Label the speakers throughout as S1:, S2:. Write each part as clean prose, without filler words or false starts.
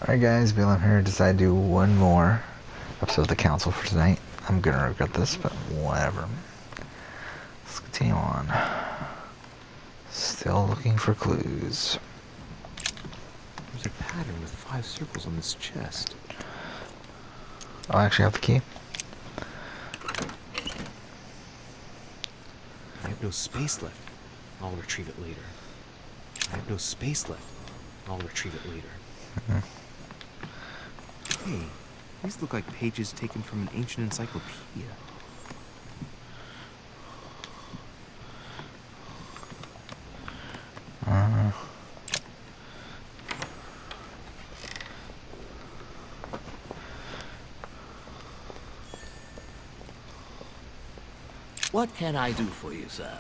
S1: Alright guys, Balaam here. Decided to do one more episode of the council for tonight. I'm gonna regret this, but whatever. Let's continue on. Still looking for clues.
S2: There's a pattern with 5 circles on this chest.
S1: Oh, I actually have the key.
S2: I have no space left. I'll retrieve it later. I have no space left. I'll retrieve it later. Hey, these look like pages taken from an ancient encyclopedia.
S3: What can I do for you, sir?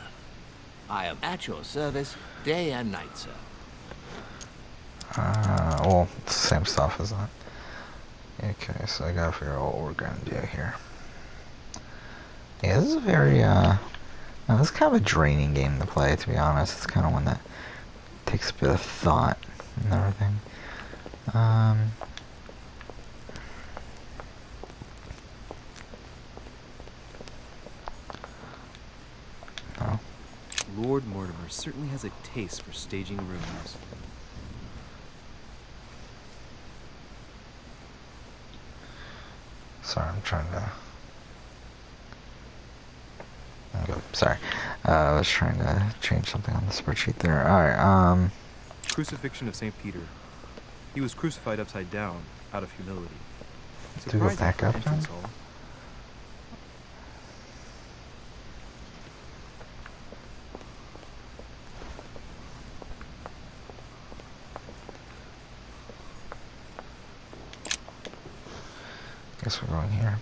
S3: I am at your service day and night, sir.
S1: Well, it's the same stuff, isn't it? Okay, so I gotta figure out what we're gonna do here. Yeah, this is a very, now, this is kind of a draining game to play, to be honest. It's kind of one that takes a bit of thought and everything. No.
S2: Lord Mortimer certainly has a taste for staging rumors.
S1: Sorry, I'm trying to... Sorry. I was trying to change something on the spreadsheet there. Alright,
S4: Crucifixion of St. Peter. He was crucified upside down, out of humility.
S1: Do we go back up then?
S4: Hall.
S1: Guess we're going here.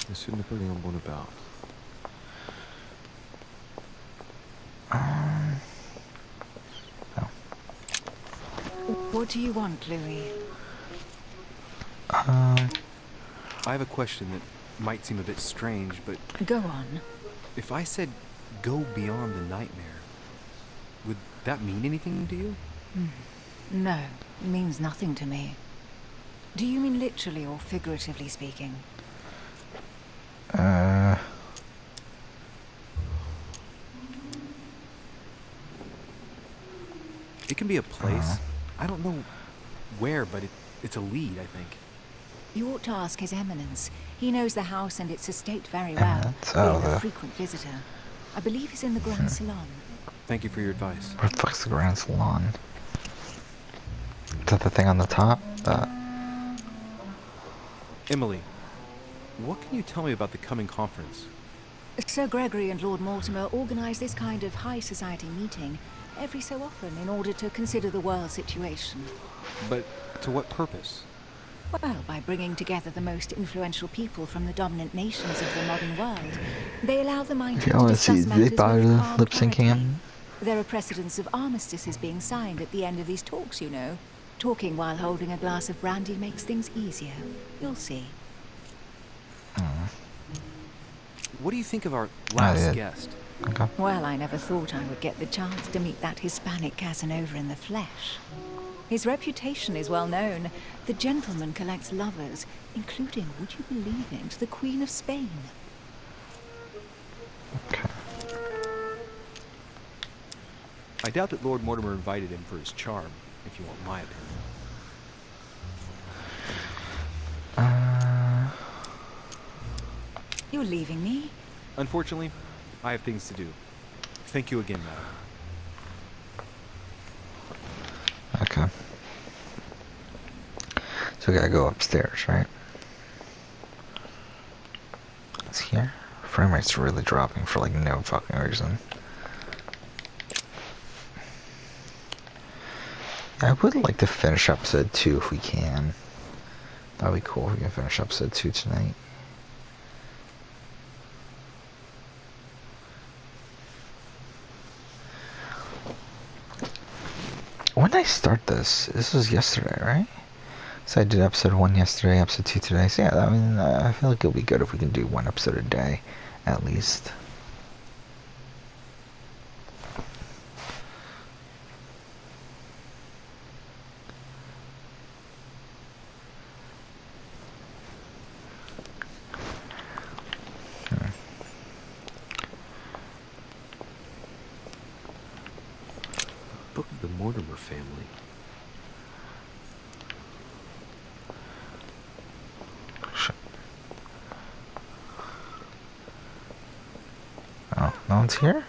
S2: Monsieur Napoleon Bonaparte.
S1: No.
S5: What do you want, Louis?
S4: I have a question that might seem a bit strange, but
S5: Go on.
S4: if I said go beyond the nightmare, would that mean anything to you?
S5: No, it means nothing to me. Do you mean literally or figuratively speaking?
S4: It can be a place. I don't know where, but it's a lead, I think.
S5: You ought to ask His Eminence. He knows the house and its estate very well,
S1: Eminence? Oh,
S5: being a
S1: the...
S5: frequent visitor. I believe he's in the Grand Salon.
S4: Thank you for your advice.
S1: Where the fuck's the Grand Salon? Is that the thing on the top?
S4: Emily, what can you tell me about the coming conference?
S5: Sir Gregory and Lord Mortimer organize this kind of high society meeting every so often in order to consider the world situation.
S4: But to what purpose?
S5: Well, by bringing together the most influential people from the dominant nations of the modern world, they allow the mind to discuss matters with calm
S1: lip syncing
S5: clarity.
S1: him.
S5: There are precedents of armistices being signed at the end of these talks, you know. Talking while holding a glass of brandy makes things easier. You'll see.
S4: What do you think of our last
S1: yeah.
S4: guest?
S1: Okay.
S5: Well, I never thought I would get the chance to meet that Hispanic Casanova in the flesh. His reputation is well known. The gentleman collects lovers, including, would you believe it, the Queen of Spain.
S1: Okay.
S4: I doubt that Lord Mortimer invited him for his charm, if you want my opinion.
S5: You're leaving me?
S4: Unfortunately, I have things to do. Thank you again, madam.
S1: Okay. So we gotta go upstairs, right? It's here. Frame rate's really dropping for like no fucking reason. I would like to finish episode 2 if we can. That'd be cool if we can finish episode 2 tonight. When did I start this? This was yesterday, right? So I did episode 1 yesterday, episode 2 today. So yeah, I mean, I feel like it'll be good if we can do 1 episode a day, at least.
S2: Book of the Mortimer family.
S1: Oh, no one's here?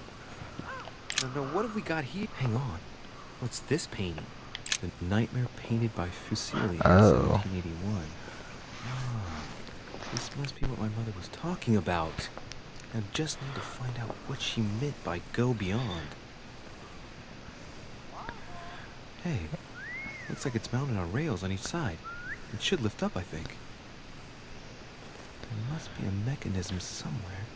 S2: Now, what have we got here? Hang on. What's this painting? The Nightmare painted by Fuseli in
S1: Oh.
S2: 1781. Ah, this must be what my mother was talking about. I just need to find out what she meant by go beyond. Hey, looks like it's mounted on rails on each side. It should lift up, I think. There must be a mechanism somewhere.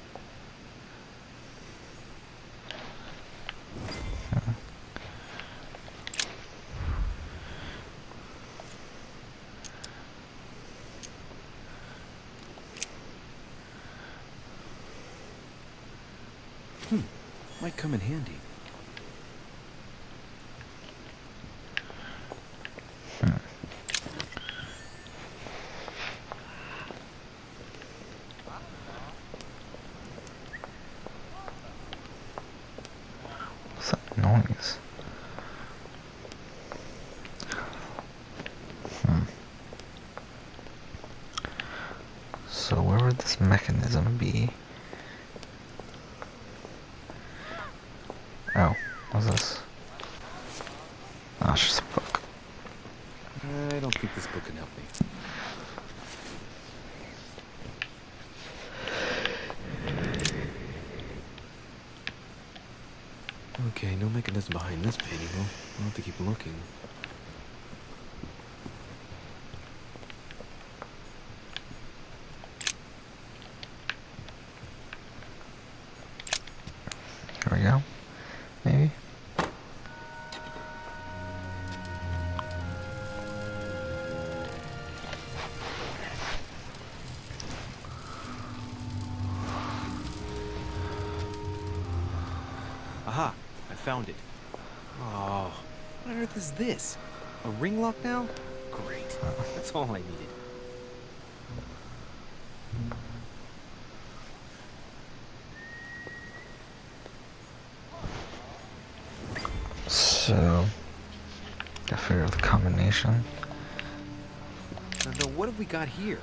S2: Might come in handy.
S1: What's that noise? So where would this mechanism be? Oh, what's this? Oh, it's just a book.
S2: I don't think this book can help me. Okay, no mechanism behind this painting. Well, I'll have to keep looking.
S1: Here we go. Maybe?
S2: Aha! I found it. Oh, what on earth is this? A ring lock now? Great. That's all I needed.
S1: So, gotta figure out the combination.
S2: Now, what have we got here?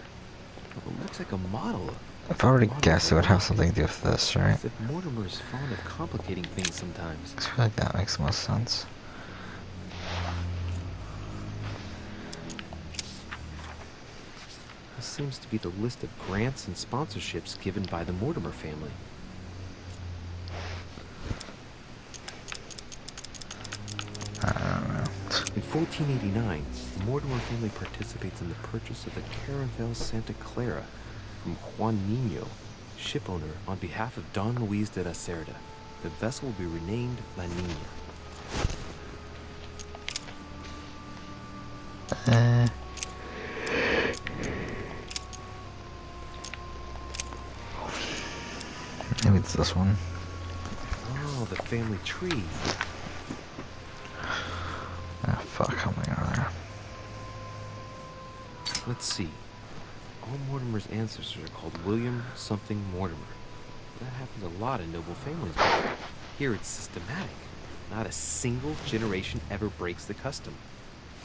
S2: Well, it looks like a model.
S1: I've already guessed it would have something to do with this, right?
S2: As if Mortimer is fond of complicating things sometimes.
S1: I feel like that makes the most sense.
S2: This seems to be the list of grants and sponsorships given by the Mortimer family.
S1: I don't know.
S2: In 1489, the Mortimer family participates in the purchase of the Caravel Santa Clara from Juan Niño, shipowner, on behalf of Don Luis de la Cerda. The vessel will be renamed La Niña.
S1: Maybe it's this one.
S2: Oh, the family tree.
S1: Ah, fuck, how many are there?
S2: Let's see. All Mortimer's ancestors are called William something Mortimer. That happens a lot in noble families. Here it's systematic. Not a single generation ever breaks the custom.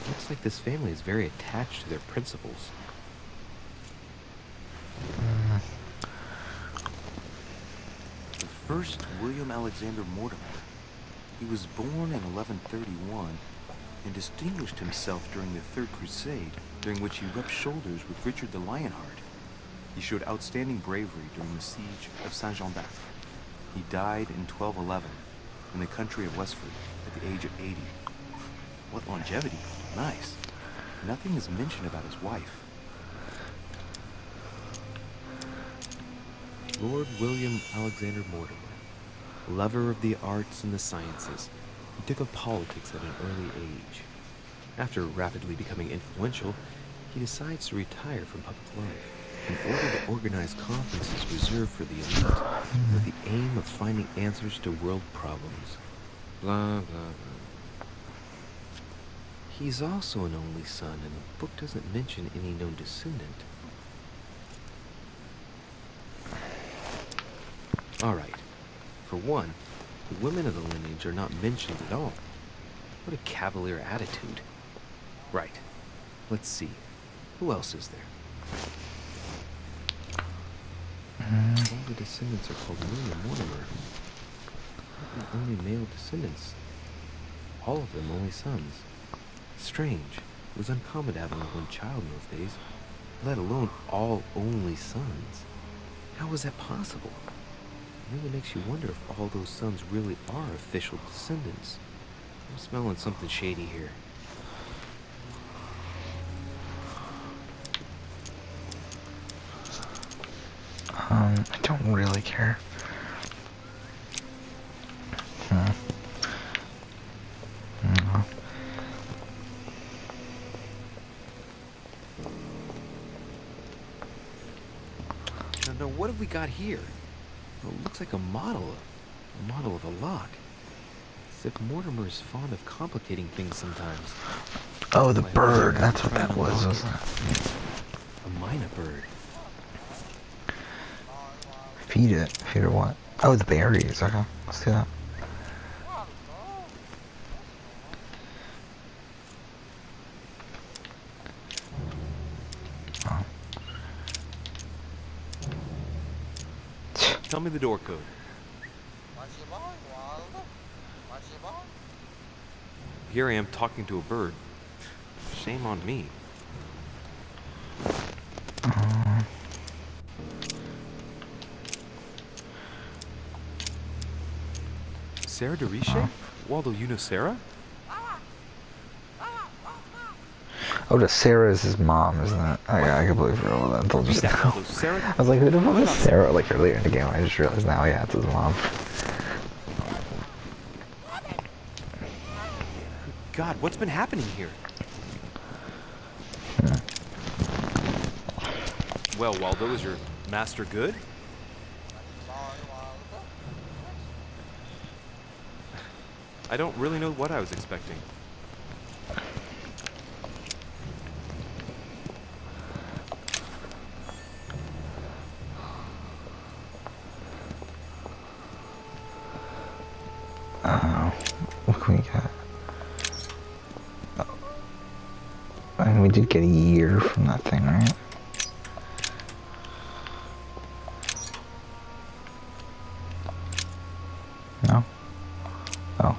S2: Looks like this family is very attached to their principles.
S4: The first William Alexander Mortimer. He was born in 1131 and distinguished himself during the Third Crusade, during which he rubbed shoulders with Richard the Lionheart. He showed outstanding bravery during the siege of Saint-Jean d'Acre. He died in 1211 in the country of Westford at the age of 80. What longevity. Nice. Nothing is mentioned about his wife.
S2: Lord William Alexander Mortimer, lover of the arts and the sciences, he took up politics at an early age. After rapidly becoming influential, he decides to retire from public life in order to organize conferences reserved for the elite with the aim of finding answers to world problems. Blah, blah, blah. He's also an only son, and the book doesn't mention any known descendant. Alright. For one, the women of the lineage are not mentioned at all. What a cavalier attitude. Right. Let's see. Who else is there? All the descendants are called William Mortimer. The only male descendants. All of them only sons. Strange. It was uncommon to have only one child in those days, let alone all only sons. How was that possible? It really makes you wonder if all those sons really are official descendants. I'm smelling something shady here.
S1: I don't really care. No.
S2: Now, what have we got here? Well, it looks like a model of a lock. As if Mortimer is fond of complicating things sometimes.
S1: Oh, the
S2: Like,
S1: bird.
S2: they're
S1: That's what
S2: trying
S1: that
S2: to
S1: was,
S2: unlock
S1: wasn't it?
S2: it. A mina bird.
S1: Feed it. Feed it what? Oh, the berries. Okay, let's do that. Oh.
S2: Tell me the door code. Here I am talking to a bird. Shame on me. Sarah Deriche? Waldo, you know Sarah?
S1: Oh, the Sarah is his mom, isn't it? Oh, yeah, I completely forgot about that until just
S2: Read that,
S1: now.
S2: Waldo. Sarah?
S1: I was like, who the fuck is Sarah? Like earlier in the game, I just realized now, yeah, it's his mom.
S2: God, what's been happening here? Well, Waldo, is your master good? I don't really know what I was expecting.
S1: What can we get? Oh. I mean, we did get a year from that thing, right? No? Oh.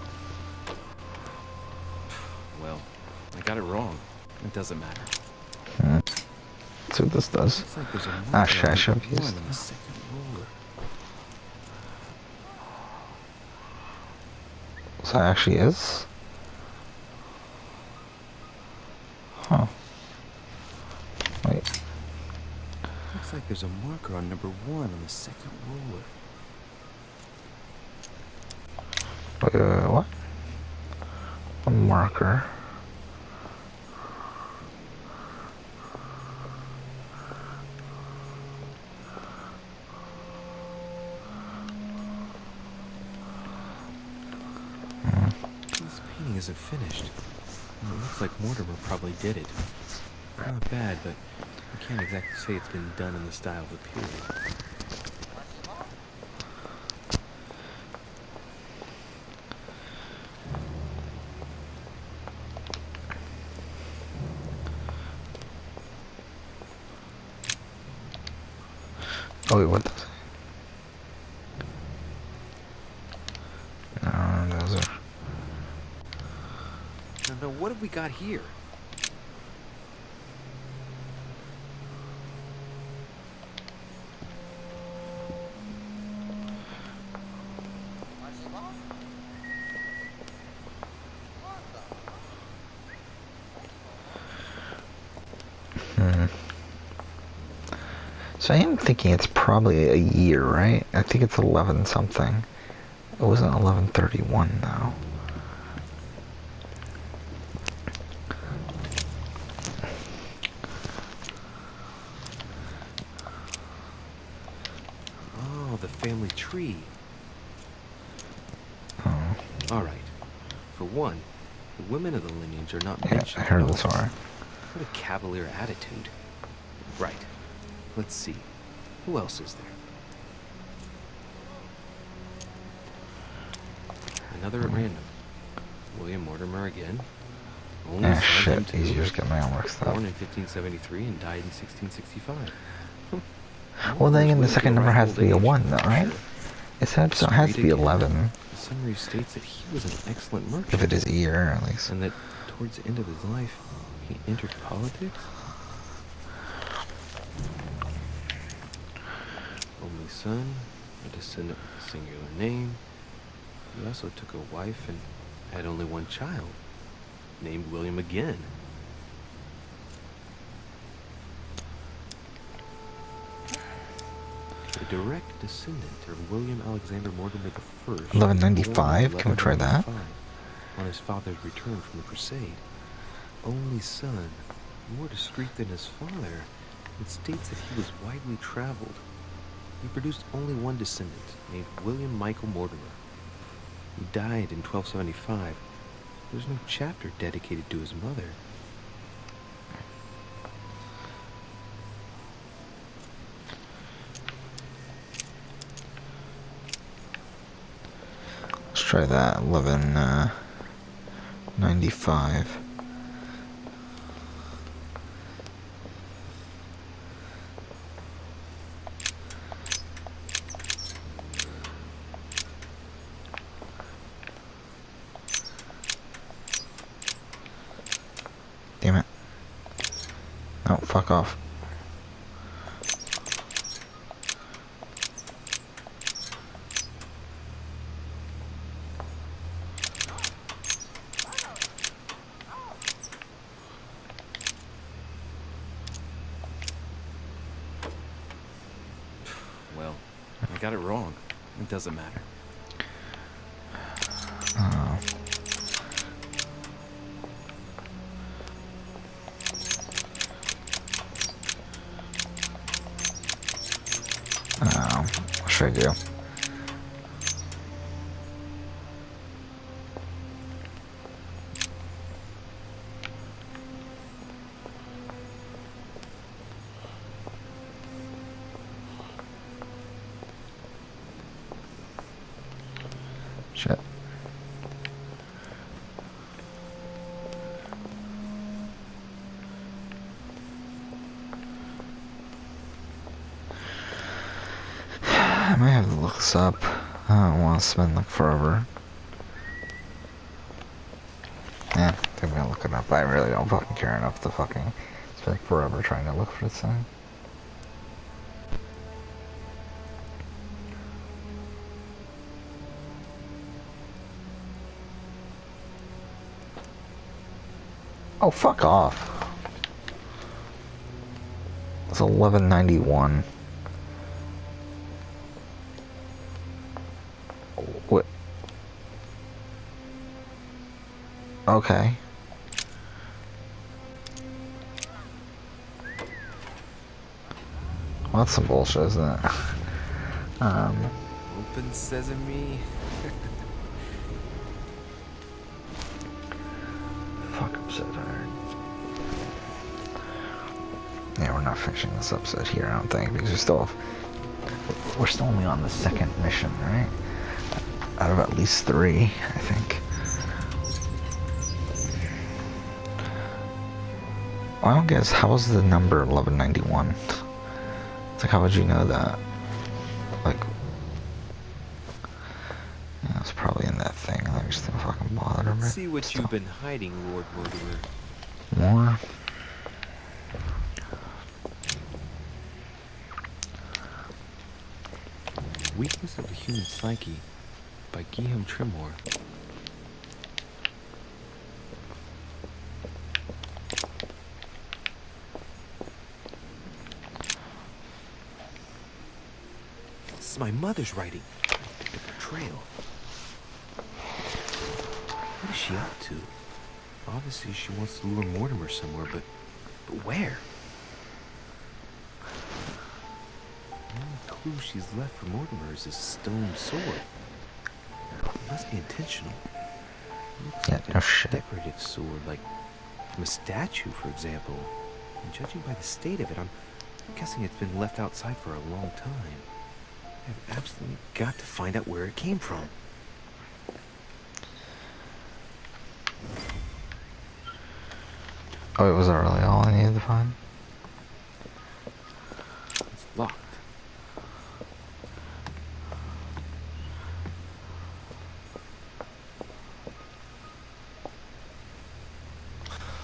S2: Well, I got it wrong. It doesn't matter.
S1: That's what this does.
S2: Looks like there's a
S1: Ah,
S2: marker
S1: shit, I
S2: on
S1: should
S2: number
S1: have used
S2: one on the second roller.
S1: So it actually is? Huh. Wait.
S2: Looks like there's a marker on number one on the second roller.
S1: Wait, what? A marker.
S2: This painting isn't finished. Well, it looks like Mortimer probably did it. Not bad, but I can't exactly say it's been done in the style of the period.
S1: Oh wait, what does it? No, those are...
S2: Now, what have we got here?
S1: So I am thinking it's probably a year, right? I think it's 11 something. It wasn't 1131 though.
S2: the family tree.
S1: Oh,
S2: Alright. For one, the women of the lineage are not
S1: yeah,
S2: mentioned.
S1: I heard
S2: at
S1: this
S2: all.
S1: already.
S2: What a cavalier attitude. Right. Let's see. Who else is there? Another at random. William Mortimer again. Only
S1: Ah,
S2: son, him
S1: shit,
S2: too.
S1: these years get my own mixed up.
S2: Born in 1573 and died in 1665.
S1: Well, then again, the
S2: Mortimer's
S1: second
S2: way to
S1: number
S2: ripe
S1: has to be a
S2: old age,
S1: 1, though,
S2: for
S1: right?
S2: sure.
S1: It said so it has to be
S2: Street again.
S1: 11,
S2: The summary states that he was an excellent merchant.
S1: if it is a year, at least.
S2: And that towards the end of his life, he entered politics? Only son, a descendant with a singular name. He also took a wife and had only one child, named William again. A direct descendant of William Alexander Mortimer I.
S1: 1195? Can we try that?
S2: 1195, on his father's return from the crusade. Only son, more discreet than his father, it states that he was widely traveled. He produced only one descendant, named William Michael Mortimer. He died in 1275. There's no chapter dedicated to his mother.
S1: Let's try that. 1195. Damn it. Oh, fuck off.
S2: Well, I got it wrong. It doesn't matter.
S1: Oh. Oh, what should I do? Shit. I might have to look this up. I don't want to spend like forever. Yeah, I think I'm gonna look it up. I really don't fucking care enough to fucking spend like forever trying to look for this thing. Oh, fuck off. It's 1191. What? Okay. Well, that's some bullshit, isn't it?
S2: Open sesame.
S1: Fuck, I'm so tired. Yeah, we're not finishing this episode here, I don't think, because we're still only on the second mission, right? Out of at least 3, I think. Well, I don't guess, how was the number 1191? It's like, how would you know that? Like, yeah, it's probably in that thing. I just didn't fucking bother.
S2: Let's see what you've been hiding, Lord Mortimer.
S1: More?
S2: Weakness of the Human Psyche by Guillaume Tremor. This is my mother's writing. The betrayal. What is she up to? Obviously she wants to lure Mortimer somewhere, but where? clue she's left for Mortimer is his stone sword. It must be intentional. It looks
S1: Yeah,
S2: like
S1: no
S2: a
S1: shit.
S2: decorative sword, like from a statue, for example. And judging by the state of it, I'm guessing it's been left outside for a long time. I've absolutely got to find out where it came from.
S1: Oh, was that really all I needed to find?
S2: It's locked.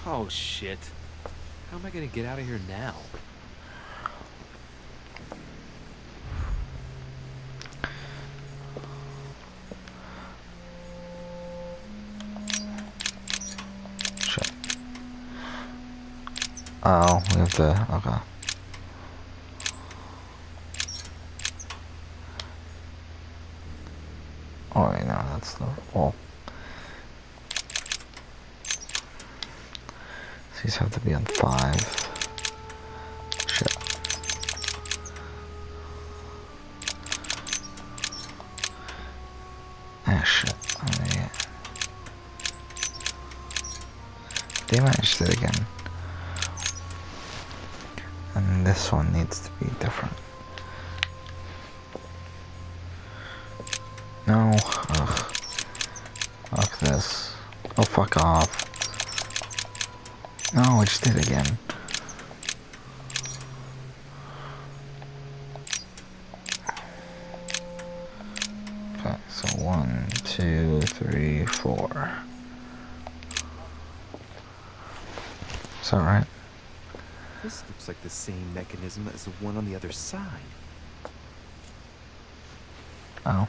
S2: Oh, shit. How am I gonna get out of here now?
S1: Shit. Oh, we have to. Okay. Oh wait, no, that's the wall. So these have to be on 5. Shit. Ah, shit. I'm an idiot. Damn it, I just did it again. And this one needs to be different. No. Ugh. Fuck this. Oh, fuck off. No, I just did it again. Okay, so 1, 2, 3, 4. Is that right?
S2: This looks like the same mechanism as the one on the other side.
S1: Oh.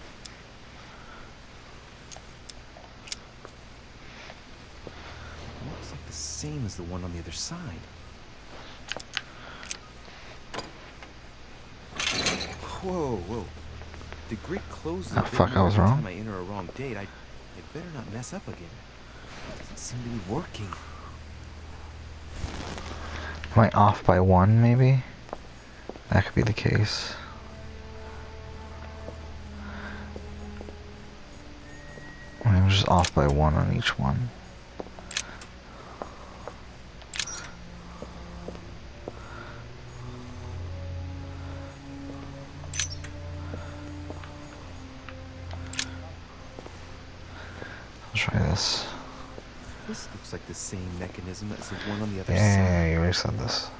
S2: Looks like the same as the one on the other side. Whoa, whoa. The grid closes a
S1: Oh,
S2: bit
S1: fuck, I
S2: more
S1: was
S2: every
S1: wrong.
S2: time I enter a wrong date. I better not mess up again. It doesn't seem to be working.
S1: Am I off by 1, maybe? That could be the case. I'm just off by 1 on each one. I'll try this.
S2: This looks like the same mechanism as the one on the other
S1: Yeah,
S2: side.
S1: you already said this.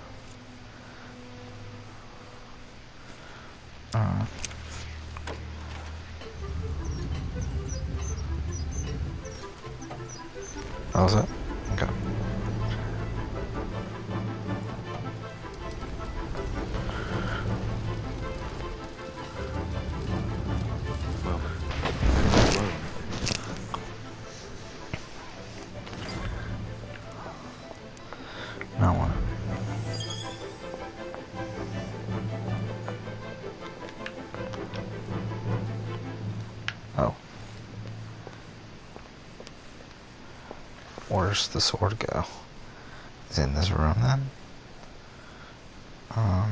S1: That was it? Okay.
S2: Well, I don't know.
S1: Now what? Oh. Where's the sword go? Is it in this room then? Oh.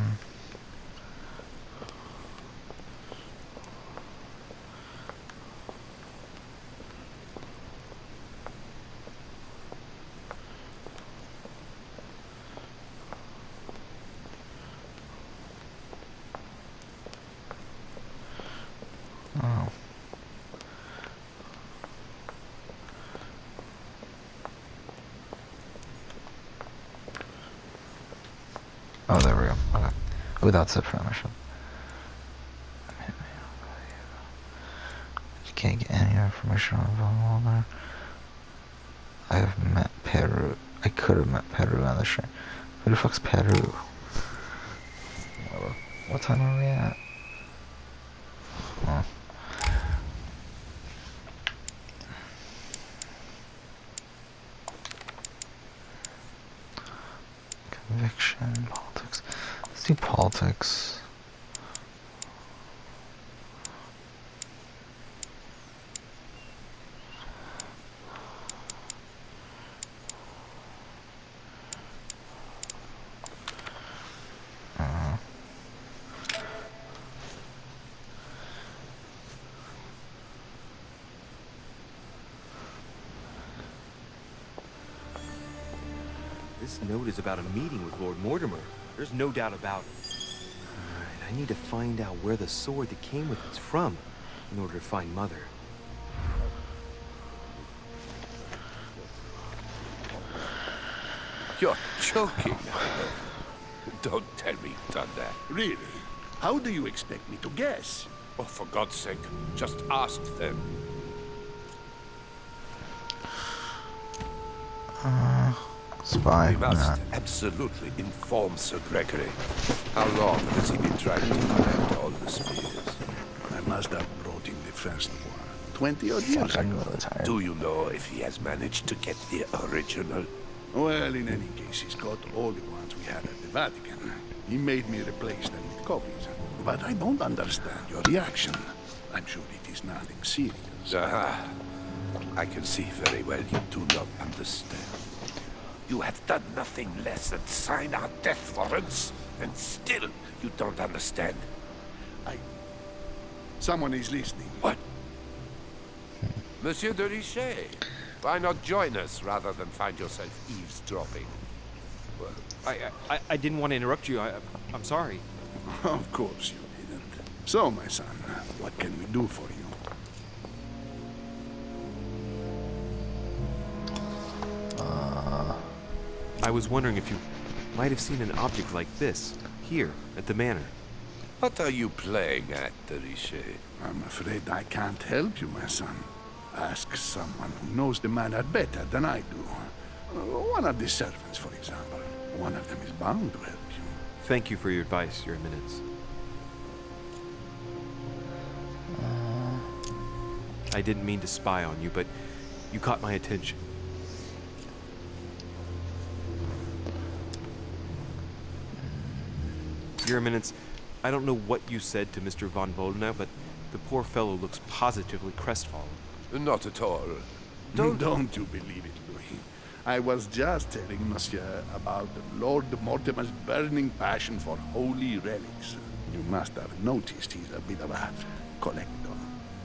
S1: Oh, there we go. Okay. Oh, that's it for the mission. You can't get any information on Valhalla. I have met Peru. I could have met Peru on the stream. Who the fuck's Peru? What time are we at? Oh. Conviction, politics. Let's do politics.
S2: This note is about a meeting with Lord Mortimer. There's no doubt about it. Alright, I need to find out where the sword that came with it's from in order to find Mother.
S6: You're joking. Don't tell me you've done that.
S7: Really? How do you expect me to guess?
S6: Oh, for God's sake, just ask them.
S1: Spy.
S6: We must
S1: Nah.
S6: absolutely inform Sir Gregory. How long has he been trying to collect all the spears?
S7: I must have brought him the first one 20-odd years
S1: Fuck, I'm
S7: ago.
S1: really tired.
S6: Do you know if he has managed to get the original?
S7: Well, in any case, he's got all the ones we had at the Vatican. He made me replace them with copies. But I don't understand your reaction. I'm sure it is nothing serious.
S6: Aha. I can see very well you do not understand. You have done nothing less than sign our death warrants, and still you don't understand.
S7: Someone is listening.
S6: What? Monsieur de Richet, why not join us rather than find yourself eavesdropping? Well,
S2: I didn't want to interrupt you. I'm sorry.
S7: Of course you didn't. So, my son, what can we do for you?
S2: I was wondering if you might have seen an object like this here at the manor.
S6: what are you playing at, de Richet?
S7: I'm afraid I can't help you, my son. Ask someone who knows the manor better than I do. One of the servants, for example. One of them is bound to help you.
S2: Thank you for your advice, Your Eminence. I didn't mean to spy on you, but you caught my attention. Your Eminence, I don't know what you said to Mr. von Bodenau, but the poor fellow looks positively crestfallen.
S6: Not at all.
S7: Don't you believe it, Louis. I was just telling Monsieur about Lord Mortimer's burning passion for holy relics. You must have noticed he's a bit of a collector.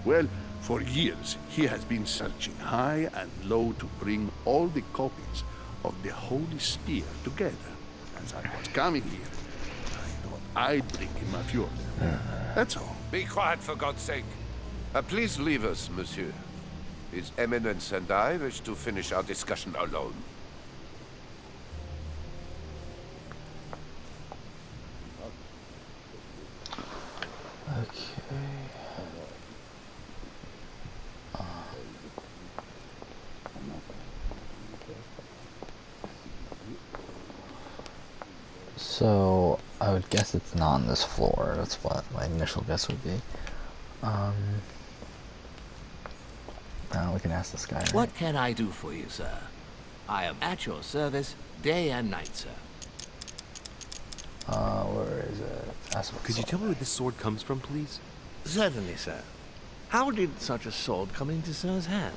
S7: Well, for years he has been searching high and low to bring all the copies of the Holy Spear together. As I was coming here, I thought I'd bring him a few of them. That's all.
S6: Be quiet, for God's sake. Please leave us, monsieur. His Eminence and I wish to finish our discussion alone.
S1: Okay. So I would guess it's not on this floor. That's what my initial guess would be. Now we can ask this guy. Right?
S3: What can I do for you, sir? I am at your service day and night, sir.
S1: Where is it? Ask
S2: Could you tell me where this sword comes from, please?
S3: Certainly, sir. How did such a sword come into sir's hands?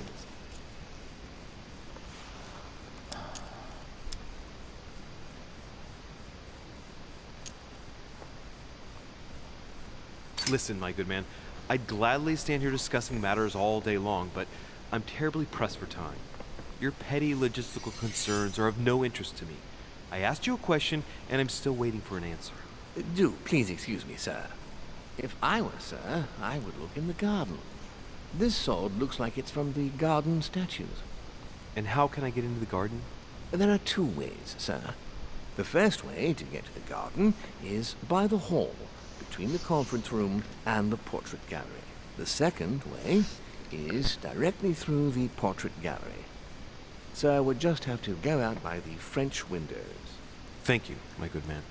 S2: Listen, my good man, I'd gladly stand here discussing matters all day long, but I'm terribly pressed for time. Your petty logistical concerns are of no interest to me. I asked you a question, and I'm still waiting for an answer.
S3: Do please excuse me, sir. If I were sir, I would look in the garden. This sword looks like it's from the garden statues.
S2: And how can I get into the garden?
S3: There are two ways, sir. The first way to get to the garden is by the hall, between the conference room and the portrait gallery. The second way is directly through the portrait gallery. Sir would just have to go out by the French windows.
S2: Thank you, my good man.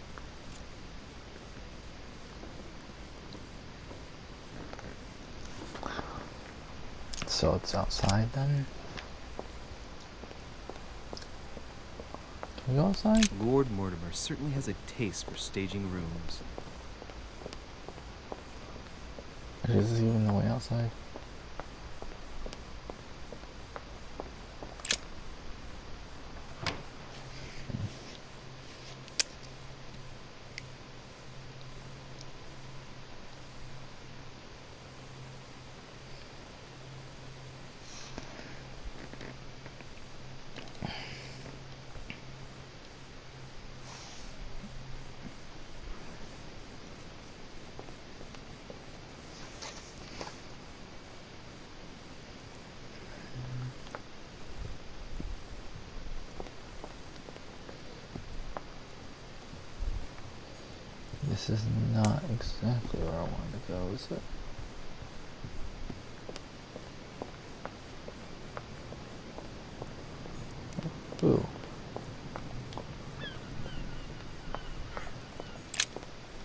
S1: So it's outside then? Can we go outside?
S2: Lord Mortimer certainly has a taste for staging rooms.
S1: Is this even the way outside? This is not exactly where I wanted to go, is it? Ooh.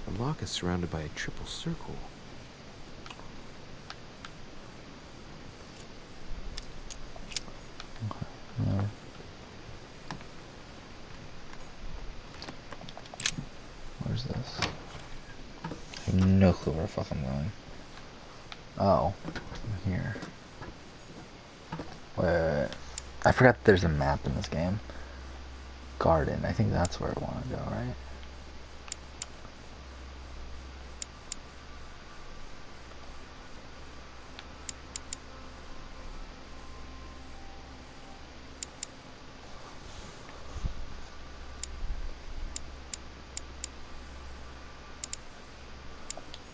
S2: The lock is surrounded by a triple circle.
S1: No. Where's this? I have no clue where the fuck I'm going. Oh, I'm here. Wait. I forgot there's a map in this game. Garden. I think that's where I want to go, right?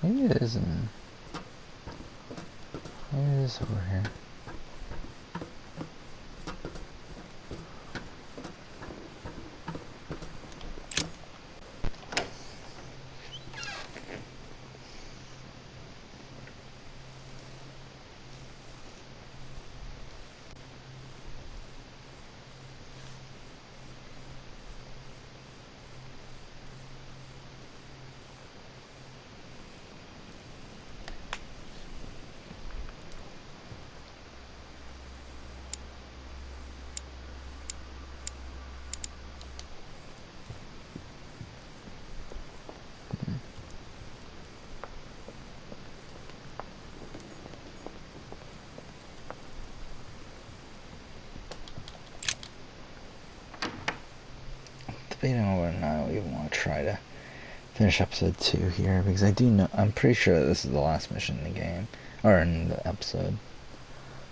S1: Maybe it isn't. Maybe it is over here. Debating on whether or not I even want to try to finish episode 2 here, because I do know, I'm pretty sure that this is the last mission in the game, or in the episode.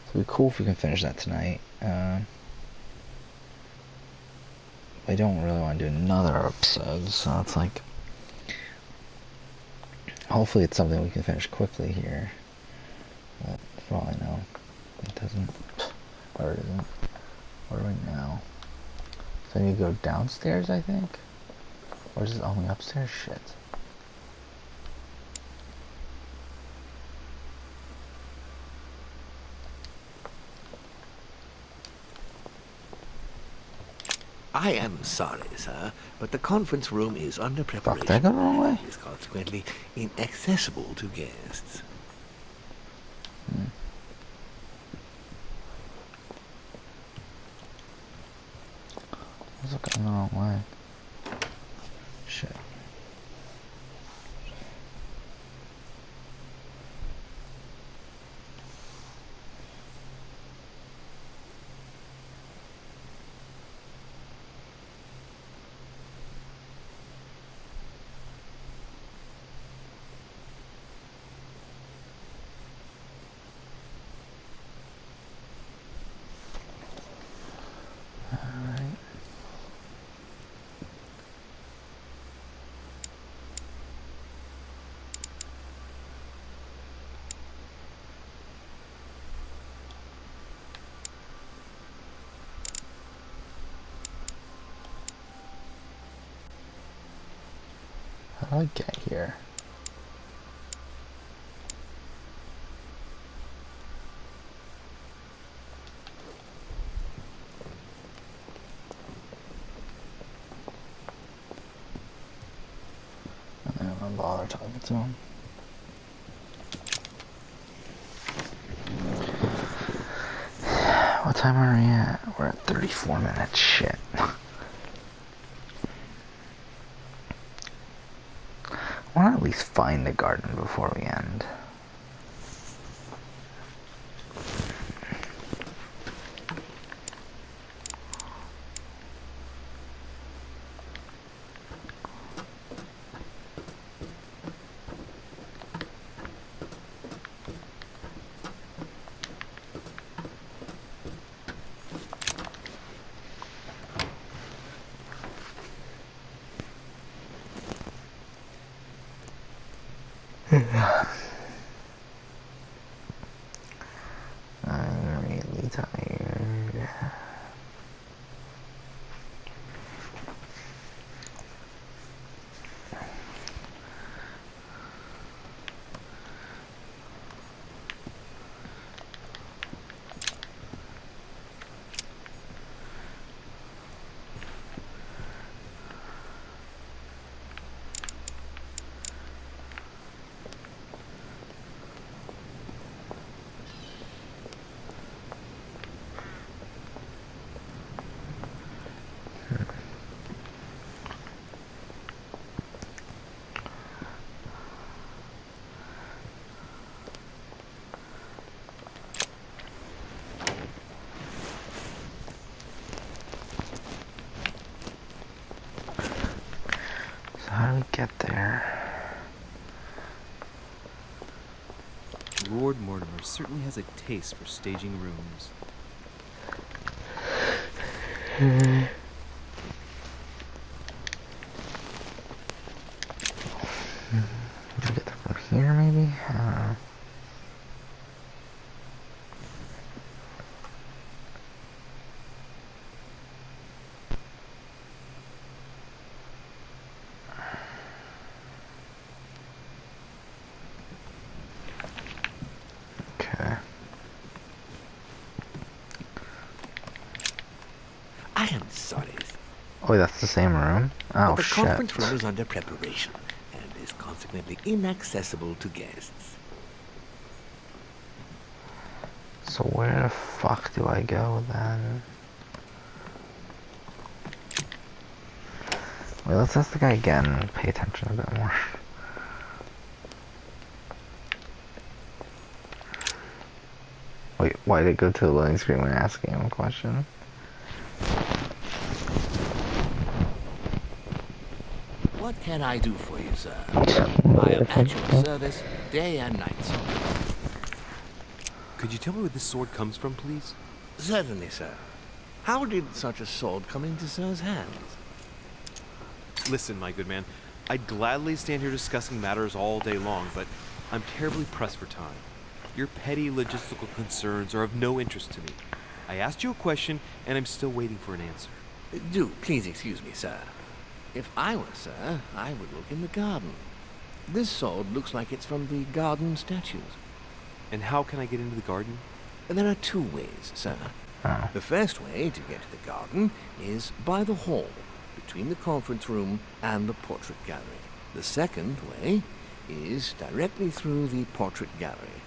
S1: So it'd be cool if we can finish that tonight. I don't really want to do another episode, so it's like, hopefully it's something we can finish quickly here. But for all I know, it doesn't, or it isn't. Where are we now? So I need to go downstairs, I think? Or is it only upstairs? Shit.
S3: I am sorry, sir, but the conference room is under preparation.
S1: Fuck, did I go the wrong way?
S3: And is consequently inaccessible to guests.
S1: I was looking the wrong way. Shit. Alright. How do I get here? I don't want to bother talking to him. What time are we at? We're at 34 minutes. Shit. I want to at least find the garden before we end. I'm really tired. we get there?
S2: Lord Mortimer certainly has a taste for staging rooms.
S1: Did we get there from here, maybe? I don't know. Okay.
S3: I am sorry,
S1: Oh, that's the same room?
S3: but
S1: Oh,
S3: the
S1: shit.
S3: conference room is under preparation and is consequently inaccessible to guests.
S1: So where the fuck do I go then? Wait, let's ask the guy again and pay attention a bit more. Wait, why did it go to the loading screen when asking him a question?
S3: What can I do for you, sir? I am at your service day and night, sir.
S2: Could you tell me where this sword comes from, please?
S3: Certainly, sir. How did such a sword come into sir's hands?
S2: Listen, my good man, I'd gladly stand here discussing matters all day long, but I'm terribly pressed for time. Your petty logistical concerns are of no interest to me. I asked you a question, and I'm still waiting for an answer.
S3: Do please excuse me, sir. If I were sir, I would look in the garden. This sword looks like it's from the garden statues.
S2: And how can I get into the garden?
S3: There are two ways, sir.
S1: Oh.
S3: The first way to get to the garden is by the hall, between the conference room and the portrait gallery. The second way is directly through the portrait gallery.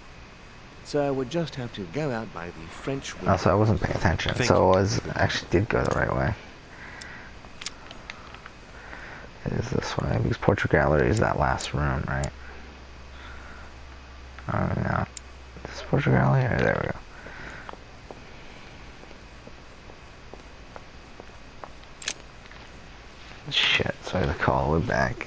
S3: Sir would just have to go out by the French window.
S1: Also, I wasn't paying attention,
S2: Thank
S1: so actually did go the right way. It is this way, because portrait gallery is that last room, right? Oh, no. This portrait gallery? Oh, there we go. Shit, so I had to call all the way back.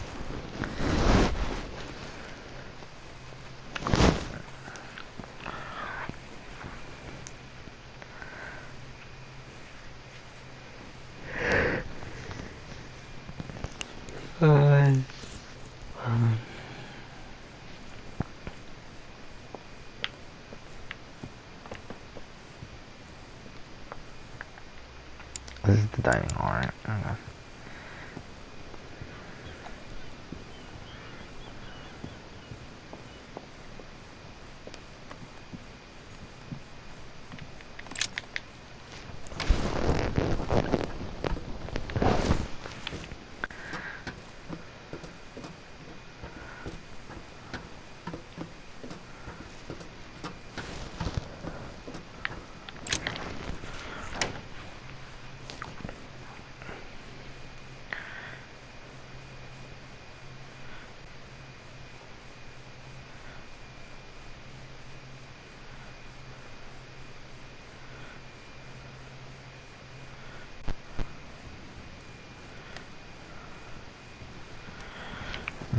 S1: This is the dining hall, right? Okay.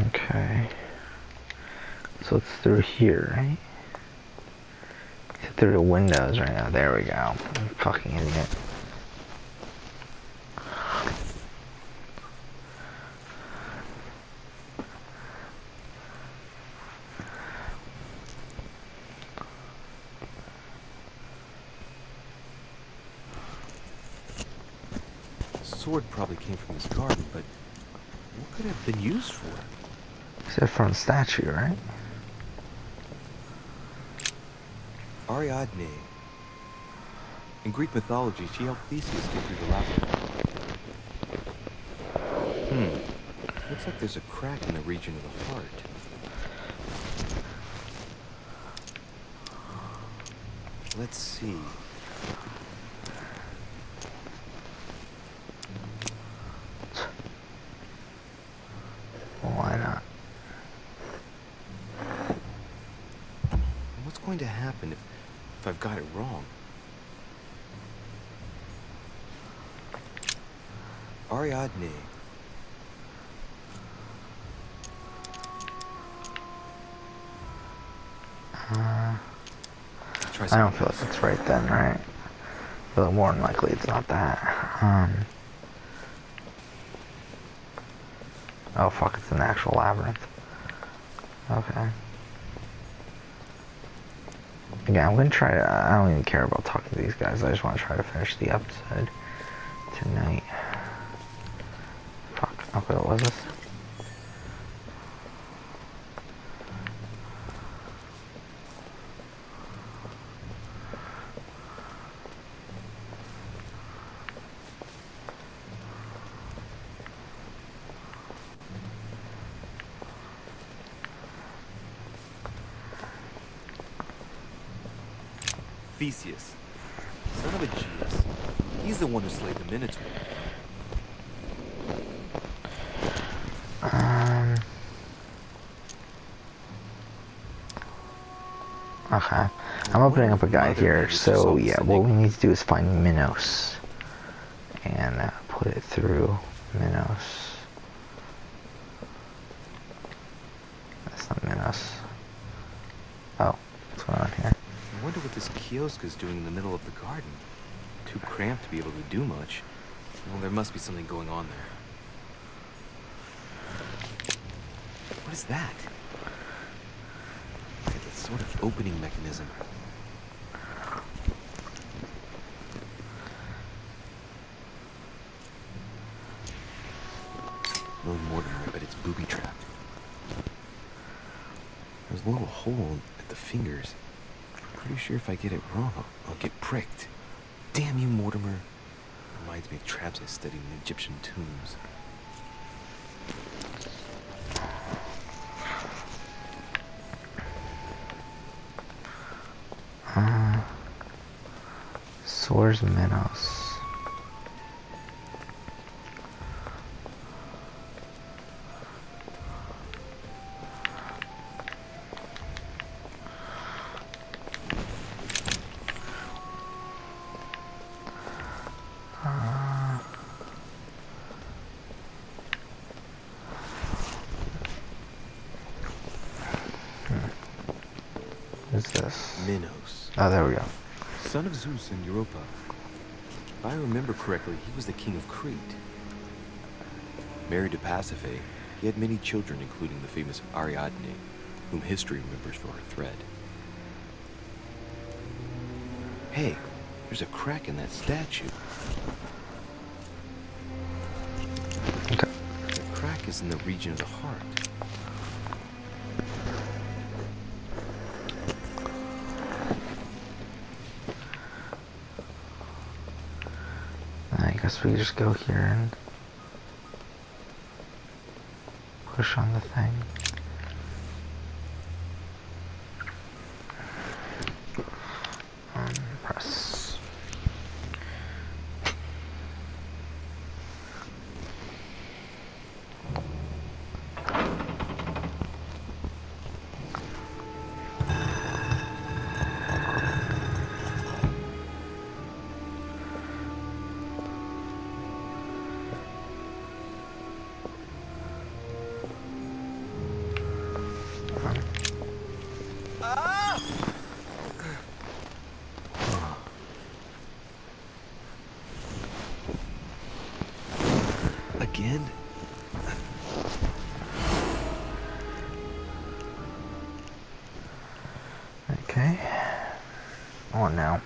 S1: Okay. So it's through here, right? It's through the windows right now. There we go. I'm fucking idiot.
S2: Sword probably came from this garden, but what could it have been used for?
S1: Except from the statue, right?
S2: Ariadne. In Greek mythology, she helped Theseus get through the labyrinth. Looks like there's a crack in the region of the heart. Let's see.
S1: Why not?
S2: What's going to happen if I've got it wrong? Ariadne. try
S1: I don't
S2: something
S1: feel
S2: else.
S1: like it's right then, right? But more than likely it's not that. Oh fuck, it's an actual labyrinth. Okay. Again, I'm gonna try to, I don't even care about talking to these guys, I just want to try to finish the episode tonight. Fuck, okay, what was this?
S4: Theseus, son of Aegeus. He's the one who slayed the Minotaur.
S1: Okay. I'm opening up a guide
S4: Mother
S1: here,
S4: managed to
S1: so
S4: solve
S1: yeah,
S4: this
S1: what we
S4: enigma.
S1: need to do is find Minos. And put it through Minos. That's not Minos. Oh, what's going on here?
S2: I wonder what this kiosk is doing in the middle of the garden. Too cramped to be able to do much. Well, there must be something going on there. What is that? It's like a sort of opening mechanism. Lord Mortimer, I bet it's booby-trapped. There's a little hole at the fingers. Pretty sure if I get it wrong, I'll get pricked. Damn you, Mortimer. Reminds me of traps I studied in Egyptian tombs.
S1: So where's Minos? Who's this?
S2: Minos,
S1: Oh, there we go.
S2: son of Zeus and Europa. If I remember correctly, he was the king of Crete. Married to Pasiphae, he had many children, including the famous Ariadne, whom history remembers for her thread. Hey, there's a crack in that statue.
S1: Okay.
S2: The crack is in the region of the heart.
S1: I guess we just go here and push on the thing. Press.
S2: Again?
S1: Okay. On now.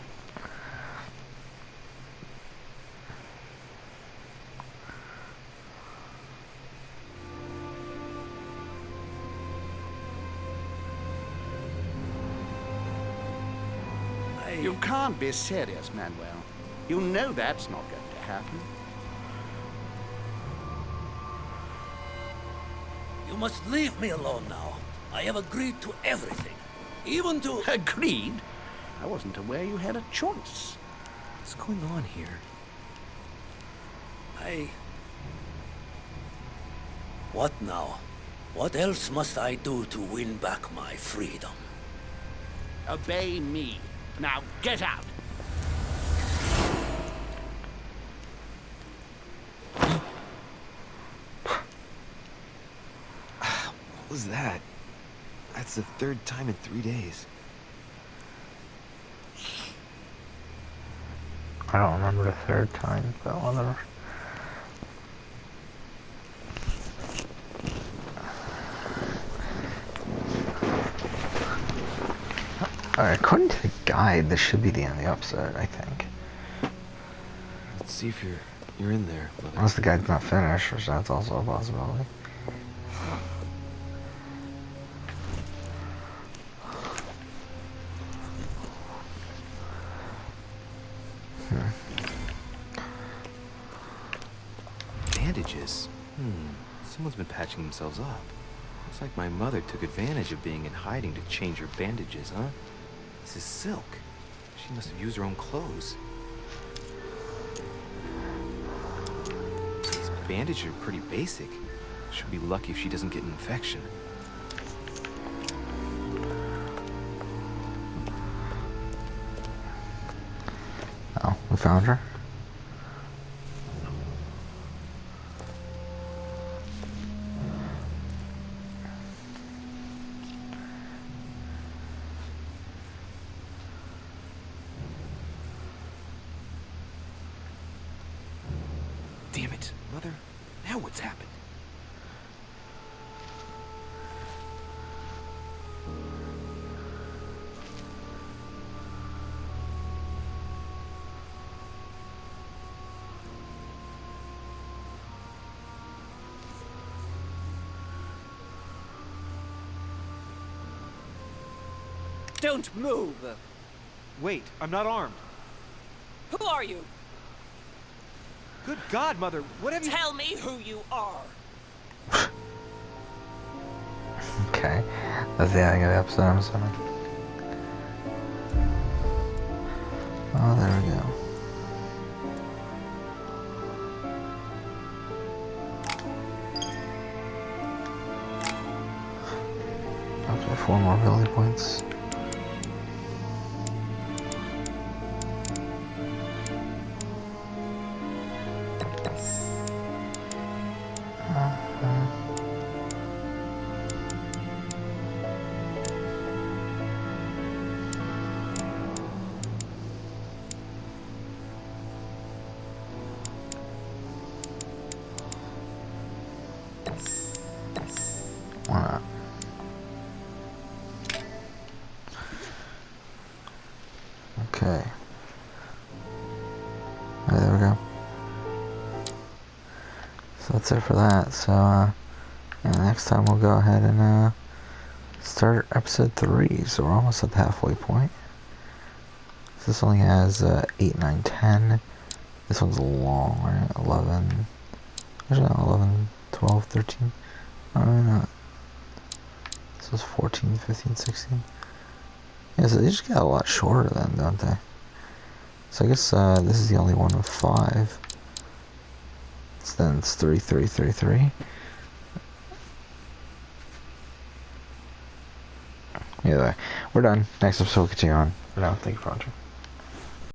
S7: You can't be serious, Manuel. You know that's not going to happen.
S8: You must leave me alone now. I have agreed to everything. Even to...
S7: Agreed? I wasn't aware you had a choice.
S2: What's going on here?
S8: What now? What else must I do to win back my freedom?
S7: Obey me. Now get out.
S2: What was that? That's the third time in 3 days.
S1: I don't remember the third time, but whatever. Alright, according to the guide, this should be the end of the episode, I think.
S2: Let's see if you're in there, Mother.
S1: Unless the guide's not finished, which that's also a possibility.
S2: Bandages? Someone's been patching themselves up. Looks like my mother took advantage of being in hiding to change her bandages, huh? This is silk. She must have used her own clothes. These bandages are pretty basic. She'll be lucky if she doesn't get an infection.
S1: Oh, we found her?
S2: Damn it, Mother. Now what's happened?
S9: Don't move!
S2: Wait, I'm not armed.
S9: Who are you?
S2: Good God, Mother, what have you...
S9: Tell me who you are!
S1: Okay, that's the ending of the episode, I'm assuming. Oh, there we go. Okay, 4 more ability points. Why not? Okay. There we go. So that's it for that. So, yeah, next time we'll go ahead and start episode 3. So we're almost at the halfway point. So this only has 8, 9, 10. This one's long, right? 11. Actually, not 11, 12, 13. Oh, not. This was 14, 15, 16. Yeah, so they just get a lot shorter then, don't they? So I guess this is the only one with 5. So then it's 3, 3, 3, 3. Either way, we're done. Next episode we'll continue on. For now, thank you for watching.